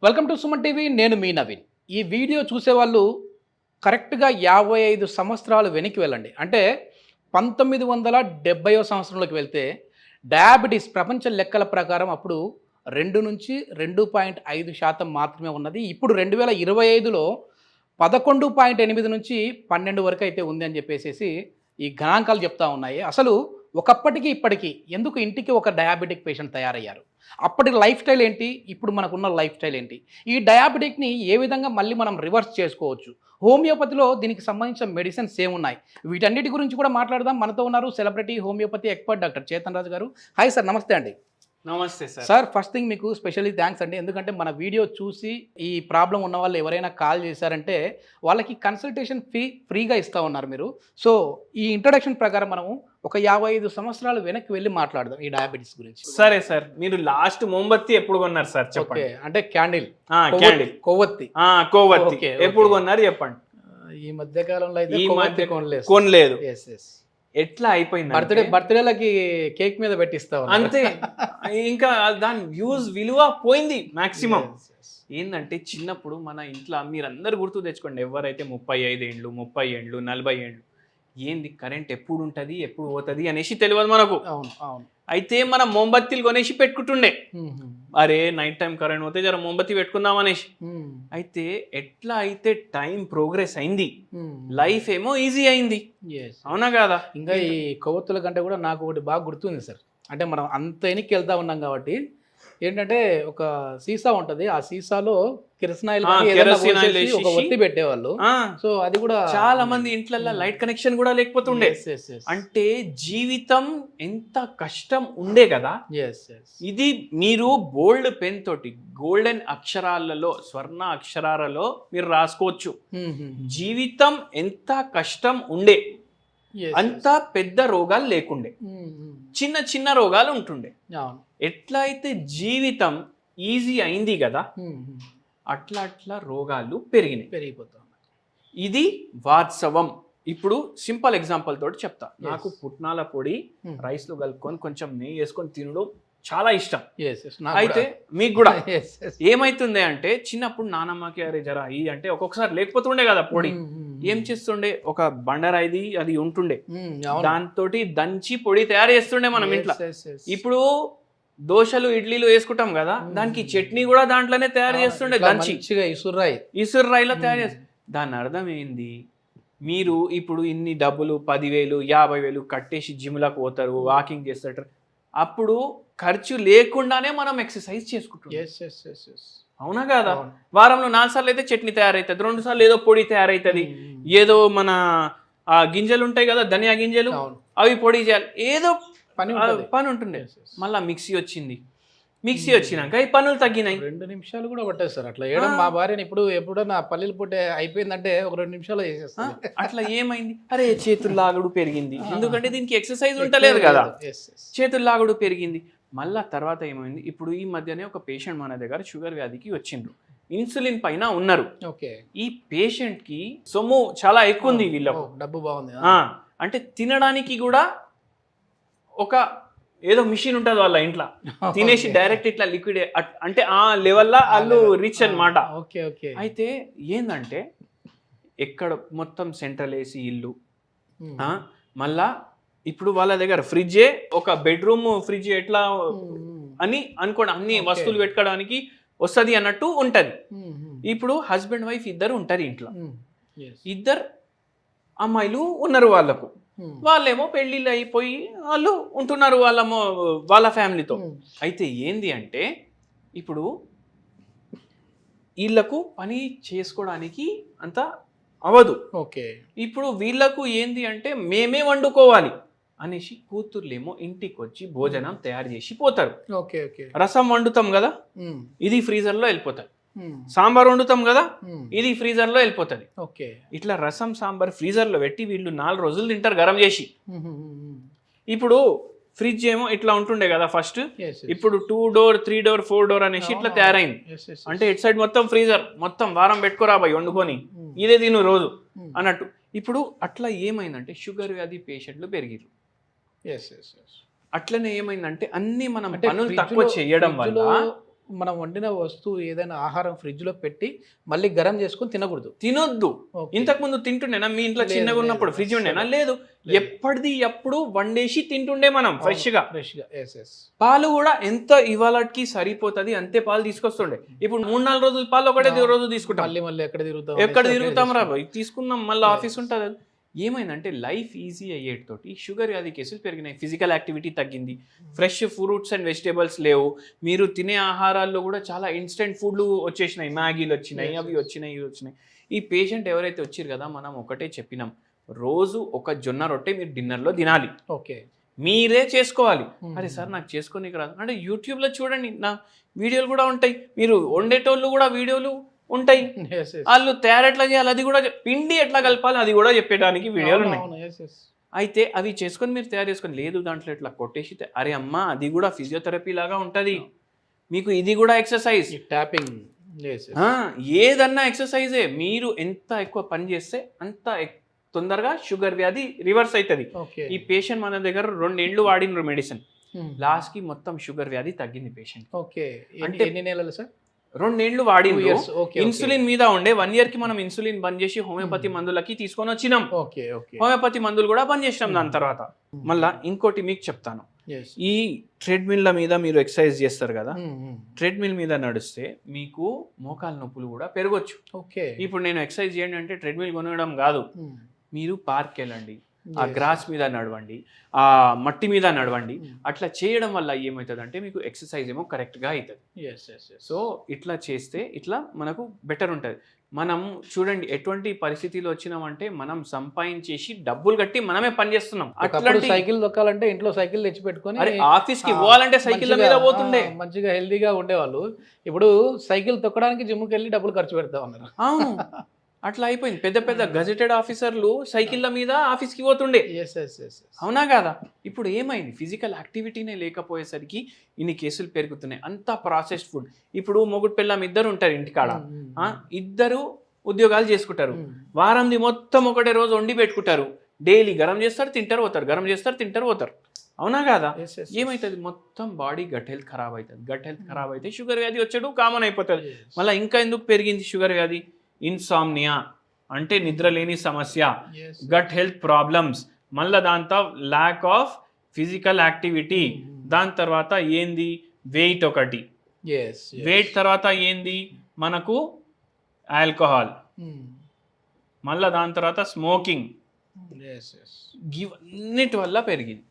Welcome to Suman TV. నేను మీ నవీన్. ఈ video చూసేవాళ్ళు కరెక్ట్గా 55 సంవత్సరాలు వెనక్కి వెళ్ళండి. అంటే 1970వ సంవత్సరంలోకి వెళ్తే డయాబెటీస్ ప్రపంచ లెక్కల ప్రకారం అప్పుడు 2 నుంచి 2.5% మాత్రమే ఉన్నది. ఇప్పుడు 2025లో 11.8 నుంచి 12 వరకు అయితే ఉంది అని చెప్పేసి ఈ గణాంకాలు చెప్తా ఉన్నాయి. అసలు ఒకప్పటికి ఇప్పటికి ఎందుకు ఇంటికి ఒక డయాబెటిక్ పేషెంట్ తయారయ్యారు? అప్పటి లైఫ్ స్టైల్ ఏంటి, ఇప్పుడు మనకున్న లైఫ్ స్టైల్ ఏంటి, ఈ డయాబెటిక్ని ఏ విధంగా మళ్ళీ మనం రివర్స్ చేసుకోవచ్చు, హోమియోపతిలో దీనికి సంబంధించిన మెడిసిన్స్ ఏమున్నాయి, వీటన్నిటి గురించి కూడా మాట్లాడదాం. మనతో ఉన్నారు celebrity homeopathy expert doctor Chetan Raju గారు. హాయ్ సార్, నమస్తే అండి. నమస్తే సార్. సార్, ఫస్ట్ థింగ్ మీకు స్పెషల్లీ థ్యాంక్స్ అండి. ఎందుకంటే మన వీడియో చూసి ఈ ప్రాబ్లం ఉన్న వాళ్ళు ఎవరైనా కాల్ చేశారంటే వాళ్ళకి కన్సల్టేషన్ ఫ్రీగా ఇస్తూ ఉన్నారు మీరు. సో ఈ ఇంట్రడక్షన్ ప్రకారం మనము ఒక 55 సంవత్సరాలు వెనక్కి వెళ్ళి మాట్లాడదాం ఈ డయాబెటీస్ గురించి. సరే సార్, మీరు లాస్ట్ మోంబత్తి ఎప్పుడు కొన్నారు సార్ చెప్పండి. అంటే క్యాండిల్, కొవ్వొత్తి కొవ్వొత్తి ఎప్పుడు కొన్నారు చెప్పండి. ఈ మధ్య కాలంలో అయితే కొనలేదు. ఎట్లా అయిపోయింది? బర్త్డేలకి కేక్ మీద పెట్టిస్తా అంతే. ఇంకా దాని విలువ పోయింది మాక్సిమం. ఏంటంటే చిన్నప్పుడు మన ఇంట్లో మీరందరూ గుర్తు తెచ్చుకోండి, ఎవరైతే 35 ఏండ్లు 30 ఏండ్లు 40 ఏండ్లు ఏంది కరెంట్ ఎప్పుడు ఉంటుంది ఎప్పుడు పోతుంది అనేసి తెలియదు మనకు. అయితే మనం మోంబత్తీలు కొనేసి పెట్టుకుంటుండే, అరే నైట్ టైం కరెంట్ పోతే జర మోంబత్తి పెట్టుకుందాం అనేసి. అయితే ఎట్లా అయితే టైం ప్రోగ్రెస్ అయింది, లైఫ్ ఏమో ఈజీ అయింది, అవునా కదా? ఇంకా ఈ కొవ్వొత్తుల కంటే కూడా నాకు ఒకటి బాగా గుర్తుంది సార్. అంటే మనం అంత వెనక్కి వెళ్తా ఉన్నాం కాబట్టి ఏంటంటే ఒక సీసా ఉంటది, ఆ సీసాలో కిరసనాయిల్ ఒక ఒత్తి పెట్టేవాళ్ళు. సో అది కూడా చాలా మంది ఇంట్లల్లో లైట్ కనెక్షన్ కూడా లేకపోతుండే. అంటే జీవితం ఎంత కష్టం ఉండే కదా. ఇది మీరు బోల్డ్ పెన్ తోటి గోల్డెన్ అక్షరాలలో స్వర్ణ అక్షరాలలో మీరు రాసుకోవచ్చు. జీవితం ఎంత కష్టం ఉండే, అంత పెద్ద రోగాలు లేకుండే, చిన్న చిన్న రోగాలు ఉంటుండే. ఎట్లయితే జీవితం ఈజీ అయింది కదా, అట్లా అట్లా రోగాలు పెరిగిపోతాయి. ఇది వాస్తవం. ఇప్పుడు సింపుల్ ఎగ్జాంపుల్ తోటి చెప్తా. నాకు పుట్నాల పొడి రైస్ లో కలుపుకొని కొంచెం నెయ్యి వేసుకొని తినడం చాలా ఇష్టం. అయితే మీకు కూడా ఏమైతుంది అంటే చిన్నప్పుడు నానమ్మకి అరే జరా ఈ అంటే ఒక్కొక్కసారి లేకపోతుండే కదా పొడి. ఏం చేస్తుండే, ఒక బండరాయిది అది ఉంటుండే, దాంతో దంచి పొడి తయారు చేస్తుండే మనం ఇంట్లో. ఇప్పుడు దోశలు ఇడ్లీలు వేసుకుంటాం కదా, దానికి చట్నీ కూడా దాంట్లోనే తయారు చేస్తుండే, దంచి ఇసుర్రాయిలో తయారు చేస్తుండే. దాని అర్థం ఏంది, మీరు ఇప్పుడు ఇన్ని డబ్బులు 10,000 50,000 కట్టేసి జిమ్లకు పోతారు, వాకింగ్ చేస్తారు, అప్పుడు ఖర్చు లేకుండానే మనం ఎక్సర్సైజ్ చేసుకుంటాం, అవునా కదా? వారంలో 4 సార్లు అయితే చట్నీ తయారవుతుంది, 2 సార్లు ఏదో పొడి తయారవుతుంది, ఏదో మన గింజలు ఉంటాయి కదా ధనియా గింజలు, అవి పొడి చేయాలి, ఏదో పని ఉంటుండే. మళ్ళా మిక్సీ వచ్చింది, మిక్సీ వచ్చినాక ఈ పనులు తగ్గినాయి. 2 నిమిషాలు కూడా పట్టేస్తారు అట్లా వేయడం. మా భార్యని ఎప్పుడన్నా పల్లీలు పుట్టే అయిపోయిందంటే ఒక 2 నిమిషాలు చేసేస్తాను. అట్లా ఏమైంది, అరే చేతులు లాగుడు పెరిగింది, ఎందుకంటే దీనికి ఎక్సర్సైజ్ ఉంటలేదు కదా, చేతులు లాగుడు పెరిగింది. మళ్ళా తర్వాత ఏమైంది, ఇప్పుడు ఈ మధ్యనే ఒక పేషెంట్ మన దగ్గర షుగర్ వ్యాధికి వచ్చిండ్రు, ఇన్సులిన్ పైన ఉన్నారు. ఈ పేషెంట్ కి సొమ్ము చాలా ఎక్కువ ఉంది, వీళ్ళకు డబ్బు బాగుంది, అంటే తినడానికి కూడా ఒక ఏదో మిషన్ ఉంటుంది వాళ్ళ ఇంట్లో, తినేసి డైరెక్ట్ ఇట్లా లిక్విడ్, అంటే ఆ లెవెల్లో వాళ్ళు రిచ్ అనమాట. అయితే ఏందంటే ఎక్కడ మొత్తం సెంట్రల్ ఏసీ ఇల్లు, మళ్ళా ఇప్పుడు వాళ్ళ దగ్గర ఫ్రిడ్జే, ఒక బెడ్రూమ్ ఫ్రిడ్జ్ ఎట్లా అని అనుకోండి, అన్ని వస్తువులు పెట్టుకోవడానికి వస్తుంది అన్నట్టు ఉంటది. ఇప్పుడు హస్బెండ్ వైఫ్ ఇద్దరు ఉంటారు ఇంట్లో, ఇద్దరు అమ్మాయిలు ఉన్నారు వాళ్ళకు, వాళ్ళేమో పెళ్ళిళ్ళు అయిపోయి వాళ్ళు ఉంటున్నారు వాళ్ళ ఫ్యామిలీతో. అయితే ఏంది అంటే ఇప్పుడు వీళ్ళకు పని చేసుకోవడానికి అంత అవ్వదు. ఇప్పుడు వీళ్ళకు ఏంది అంటే మేమే వండుకోవాలి అనేసి కూతుర్లేమో ఇంటికి వచ్చి భోజనం తయారు చేసి పోతారు. రసం వండుతాం కదా, ఇది ఫ్రీజర్ లో వెళ్ళిపోతాయి. సాంబార్ వండుతాం కదా, ఇది ఫ్రీజర్ లో వెళ్ళిపోతుంది. ఇట్లా రసం సాంబార్ ఫ్రీజర్ లో పెట్టి వీళ్ళు 4 రోజులు తింటారు గరం చేసి. ఇప్పుడు ఫ్రిడ్జ్ ఏమో ఇట్లా ఉంటుండే కదా ఫస్ట్, ఇప్పుడు 2 డోర్ 3 డోర్ 4 డోర్ అనేసి ఇట్లా తయారైంది. అంటే ఇటు సైడ్ మొత్తం ఫ్రీజర్, మొత్తం వారం పెట్టుకోరా బాయ్ వండుకొని, ఇదే తిను రోజు అన్నట్టు. ఇప్పుడు అట్లా ఏమైందంటే షుగర్ వ్యాధి పేషెంట్లు పెరిగిరు. అట్లనే ఏమైందంటే అన్ని మనం పనులు తక్కువ చేయడం వల్ల మనం వండిన వస్తువు ఏదైనా ఆహారం ఫ్రిడ్జ్ లో పెట్టి మళ్ళీ గరం చేసుకొని తినకూడదు. తినొద్దు. Okay. ఇంతకు ముందు తింటుండేనా మీ ఇంట్లో లేదు, చిన్నగా ఉన్నప్పుడు లేదు, ఫ్రిడ్జ్ ఉండేనా? అస్సలు. లేదు. లేదు. ఎప్పటిది ఎప్పుడు వండేసి తింటుండే మనం ఫ్రెష్ గా. ఎస్. పాలు కూడా ఎంత ఇవాళకి సరిపోతుంది అంతే పాలు తీసుకొస్తుండే. ఇప్పుడు 3-4 రోజులు పాలు ఒకటే రోజు తీసుకుంటాం. మళ్ళీ మళ్ళీ ఎక్కడ తిరుగుతాం ఎక్కడ తిరుగుతాం రా బాయ్, తీసుకున్నాం మళ్ళీ ఆఫీస్ ఉంటుంది. ఏమైందంటే లైఫ్ ఈజీ అయ్యేటితోటి షుగర్ వ్యాధి కేసులు పెరిగినాయి. ఫిజికల్ యాక్టివిటీ తగ్గింది, ఫ్రెష్ ఫ్రూట్స్ అండ్ వెజిటేబుల్స్ లేవు, మీరు తినే ఆహారాల్లో కూడా చాలా ఇన్స్టెంట్ ఫుడ్లు వచ్చేసినాయి, మ్యాగీలు వచ్చినాయి, అవి వచ్చినాయి, ఇవి వచ్చినాయి. ఈ పేషెంట్ ఎవరైతే వచ్చారు కదా, మనం ఒకటే చెప్పినాం, రోజు ఒక జొన్న రొట్టె మీరు డిన్నర్లో తినాలి. ఓకే, మీరే చేసుకోవాలి. అరే సార్ నాకు చేసుకోనికి రాదు అంటే యూట్యూబ్లో చూడండి, నా వీడియోలు కూడా ఉంటాయి, మీరు వండేటోళ్ళు కూడా వీడియోలు ఉంటాయి, వాళ్ళు తయారు ఎట్లా చేయాలి అది కూడా, పిండి ఎట్లా కలపాలి అది కూడా చెప్పడానికి వీడియోలు ఉన్నాయి. అయితే అవి చేసుకొని మీరు తయారు చేసుకొని, లేదు దాంట్లో ఇట్లా కొట్టేసి, అరే అమ్మ అది కూడా ఫిజియోథెరపీ లాగా ఉంటుంది, మీకు ఇది కూడా ఎక్సర్సైజ్, ట్యాపింగ్, ఏదన్నా ఎక్సర్సైజే. మీరు ఎంత ఎక్కువ పని చేస్తే అంత తొందరగా షుగర్ వ్యాధి రివర్స్ అవుతుంది. ఈ పేషెంట్ మన దగ్గర 2 ఏళ్ళు వాడిన మెడిసిన్, లాస్ట్ కి మొత్తం షుగర్ వ్యాధి తగ్గింది పేషెంట్. ఓకే, అంటే ఎన్ని నెలలు సార్? 2 ఏళ్ళు వాడి. 2 years. ఇన్సులిన్ మీద ఉండే 1 year కి మనం ఇన్సులిన్ బంద్ చేసి హోమియోపతి మందులకి తీసుకొని వచ్చినాం. హోమియోపతి మందులు కూడా బంద్ చేసినాం. దాని తర్వాత మళ్ళా ఇంకోటి మీకు చెప్తాను, ఈ ట్రెడ్మిల్ల మీద మీరు ఎక్సర్సైజ్ చేస్తారు కదా, ట్రెడ్మిల్ మీద నడిస్తే మీకు మోకాలు నొప్పులు కూడా పెరగొచ్చు. ఇప్పుడు నేను ఎక్సర్సైజ్ చేయండి అంటే ట్రెడ్మిల్ కొనడం కాదు, మీరు పార్క్ వెళ్ళండి, ఆ గ్రాస్ మీద నడవండి, ఆ మట్టి మీద నడవండి. అట్లా చేయడం వల్ల ఏమవుతుంది అంటే మీకు ఎక్సర్సైజ్ ఏమో కరెక్ట్గా అవుతుంది. సో ఇట్లా చేస్తే ఇట్లా మనకు బెటర్ ఉంటుంది. మనం చూడండి ఎటువంటి పరిస్థితిలో వచ్చినామంటే, మనం సంపాదించేసి డబ్బులు కట్టి మనమే పని చేస్తున్నాం. అట్లాంటి సైకిల్ దొక్కాలంటే ఇంట్లో సైకిల్ తెచ్చి పెట్టుకొని ఆఫీస్ కి పోవాలంటే సైకిల్ మీద పోతుండే, మంచిగా హెల్దీగా ఉండేవాళ్ళు. ఇప్పుడు సైకిల్ తొక్కడానికి జిమ్కి వెళ్ళి డబ్బులు ఖర్చు పెడతా ఉన్నారు. అవును, అట్లా అయిపోయింది. పెద్ద పెద్ద గజెటెడ్ ఆఫీసర్లు సైకిళ్ళ మీద ఆఫీస్కి పోతుండే, అవునా కాదా? ఇప్పుడు ఏమైంది, ఫిజికల్ యాక్టివిటీనే లేకపోయేసరికి ఇన్ని కేసులు పెరుగుతున్నాయి. అంతా ప్రాసెస్డ్ ఫుడ్. ఇప్పుడు మొగుడు పెళ్ళాం ఇద్దరు ఉంటారు ఇంటికాడ, ఇద్దరు ఉద్యోగాలు చేసుకుంటారు, వారంది మొత్తం ఒకటే రోజు వండి పెట్టుకుంటారు, డైలీ గరం చేస్తారు తింటారు పోతారు, గరం చేస్తారు తింటారు పోతారు, అవునా కాదా? ఏమవుతుంది, మొత్తం బాడీ గట్ హెల్త్ ఖరాబ్ అవుతుంది. గట్ హెల్త్ ఖరాబ్ అయితే షుగర్ వ్యాధి వచ్చాడు కామన్ అయిపోతుంది. మళ్ళీ ఇంకా ఎందుకు పెరిగింది షుగర్ వ్యాధి? ఇన్సామ్నియా అంటే నిద్రలేని సమస్య, గట్ హెల్త్ ప్రాబ్లమ్స్, మళ్ళీ దాంతో ల్యాక్ ఆఫ్ ఫిజికల్ యాక్టివిటీ, దాని తర్వాత ఏంది వెయిట్, ఒకటి వెయిట్ తర్వాత ఏంది మనకు ఆల్కహాల్, మళ్ళీ దాని తర్వాత స్మోకింగ్, ఇవన్నిటి వల్ల పెరిగింది.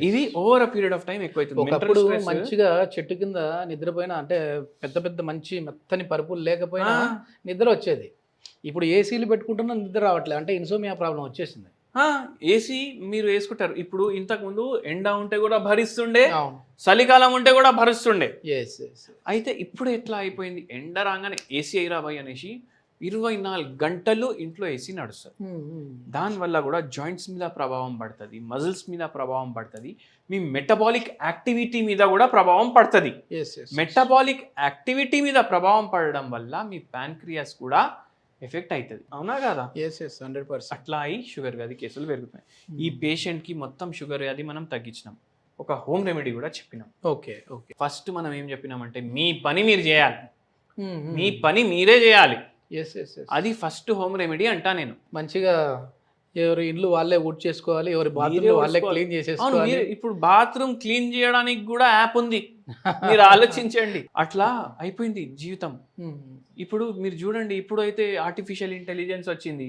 ఇది over a period of time ఎక్కువైతుంది. ఒకప్పుడు మంచిగా చెట్టు కింద నిద్రపోయినా, అంటే పెద్ద పెద్ద మంచి మెత్తని పరుపులు లేకపోయినా నిద్ర వచ్చేది. ఇప్పుడు ఏసీలు పెట్టుకుంటున్నా నిద్ర రావట్లేదు, అంటే ఇన్సోమియా ప్రాబ్లం వచ్చేసింది. ఏసీ మీరు వేసుకుంటారు. ఇప్పుడు ఇంతకు ముందు ఎండ ఉంటే కూడా భరిస్తుండే, చలికాలం ఉంటే కూడా భరిస్తుండే. అయితే ఇప్పుడు ఎట్లా అయిపోయింది, ఎండ రాగానే ఏసీ అయిరాబాయి అనేసి 24 గంటలు ఇంట్లో ఏసీ నడుస్తుంది. దానివల్ల కూడా జాయింట్స్ మీద ప్రభావం పడుతుంది, మజిల్స్ మీద ప్రభావం పడుతుంది, మీ మెటబాలిక్ యాక్టివిటీ మీద కూడా ప్రభావం పడుతుంది. మెటబాలిక్ యాక్టివిటీ మీద ప్రభావం పడడం వల్ల మీ ప్యాన్క్రియాస్ కూడా ఎఫెక్ట్ అవుతుంది, అవునా కదా? 100%. అట్లా అయి షుగర్ వ్యాధి కేసులు పెరుగుతున్నాయి. ఈ పేషెంట్కి మొత్తం షుగర్ వ్యాధి మనం తగ్గించినాం. ఒక హోమ్ రెమెడీ కూడా చెప్పినాం. ఓకే. ఫస్ట్ మనం ఏం చెప్పినామంటే, మీ పని మీరు చేయాలి, మీ పని మీరే చేయాలి. అది ఫస్ట్ హోమ్ రెమెడీ అంటా నేను. మంచిగా ఎవరి ఇల్లు వాళ్ళే వుడ్ చేసుకోవాలి, ఎవరి బాత్రూమ్ వాళ్ళే క్లీన్ చేసేసుకోవాలి. ఇప్పుడు బాత్రూమ్ క్లీన్ చేయడానికి కూడా యాప్ ఉంది, మీరు ఆలోచించండి. అట్లా అయిపోయింది జీవితం. ఇప్పుడు మీరు చూడండి, ఇప్పుడు అయితే ఆర్టిఫిషియల్ ఇంటెలిజెన్స్ వచ్చింది.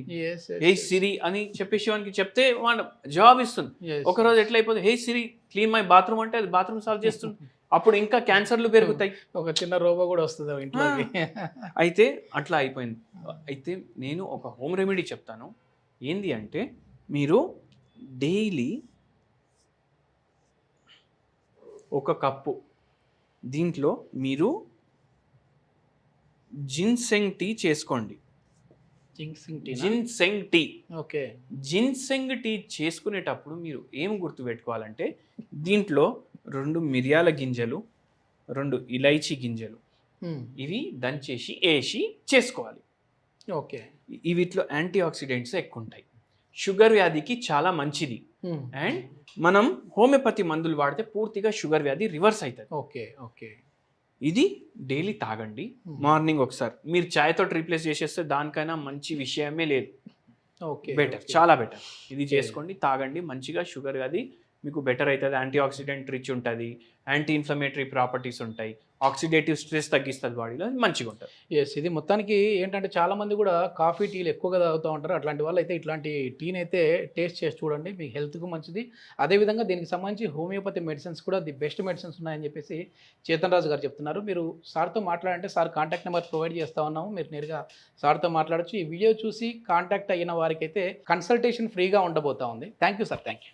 హే సిరి అని చెప్పేసి వానికి చెప్తే వాడు జవాబు ఇస్తుంది. ఒకరోజు ఎట్లా అయిపోతుంది, హే సిరి క్లీన్ మై బాత్రూమ్ అంటే అది బాత్రూమ్ సాల్వ్ చేస్తుంది. అప్పుడు ఇంకా క్యాన్సర్లు పెరుగుతాయి, ఒక చిన్న రోబో కూడా వస్తుంది ఇంట్లోకి. అయితే అట్లా అయిపోయింది. అయితే నేను ఒక హోమ్ రెమెడీ చెప్తాను. ఏంది అంటే, మీరు డైలీ 1 కప్పు దీంట్లో మీరు జిన్సెంగ్ టీ చేసుకోండి. Ginseng tea. Okay. Ginseng tea చేసుకునేటప్పుడు మీరు ఏం గుర్తుపెట్టుకోవాలంటే, దీంట్లో 2 మిరియాల గింజలు, 2 ఇలైచీ గింజలు, ఇవి దంచేసి వేసి చేసుకోవాలి. ఓకే. వీటిలో యాంటీ ఆక్సిడెంట్స్ ఎక్కువ ఉంటాయి, షుగర్ వ్యాధికి చాలా మంచిది. అండ్ మనం హోమియోపతి మందులు వాడితే పూర్తిగా షుగర్ వ్యాధి రివర్స్ అవుతుంది. ఓకే. ఓకే. ఇది డైలీ తాగండి. మార్నింగ్ ఒకసారి మీరు చాయ్ తోటి రీప్లేస్ చేసేస్తే దానికైనా మంచి విషయమే లేదు. ఓకే, బెటర్, చాలా బెటర్. ఇది చేసుకోండి, తాగండి మంచిగా. షుగర్ అది మీకు బెటర్ అవుతుంది. యాంటీ ఆక్సిడెంట్ రిచ్ ఉంటుంది, యాంటీ ఇన్ఫ్లమేటరీ ప్రాపర్టీస్ ఉంటాయి, ఆక్సిడేటివ్ స్ట్రెస్ తగ్గిస్తుంది బాడీలో, మంచిగా ఉంటుంది. ఎస్, ఇది మొత్తానికి ఏంటంటే చాలా మంది కూడా కాఫీ టీలు ఎక్కువగా తాగుతూ ఉంటారు. అట్లాంటి వాళ్ళు అయితే ఇట్లాంటి టీని అయితే టేస్ట్ చేసి చూడండి, మీ హెల్త్కు మంచిది. అదేవిధంగా దీనికి సంబంధించి హోమియోపతి మెడిసిన్స్ కూడా ది బెస్ట్ మెడిసిన్స్ ఉన్నాయని చెప్పేసి చేతన్ రాజు గారు చెప్తున్నారు. మీరు సార్తో మాట్లాడంటే సార్ కాంటాక్ట్ నెంబర్ ప్రొవైడ్ చేస్తూ ఉన్నాము, మీరు నేరుగా సార్తో మాట్లాడచ్చు. ఈ వీడియో చూసి కాంటాక్ట్ అయిన వారికి అయితే కన్సల్టేషన్ ఫ్రీగా ఉండబోతా ఉంది. Thank you sir, thank you.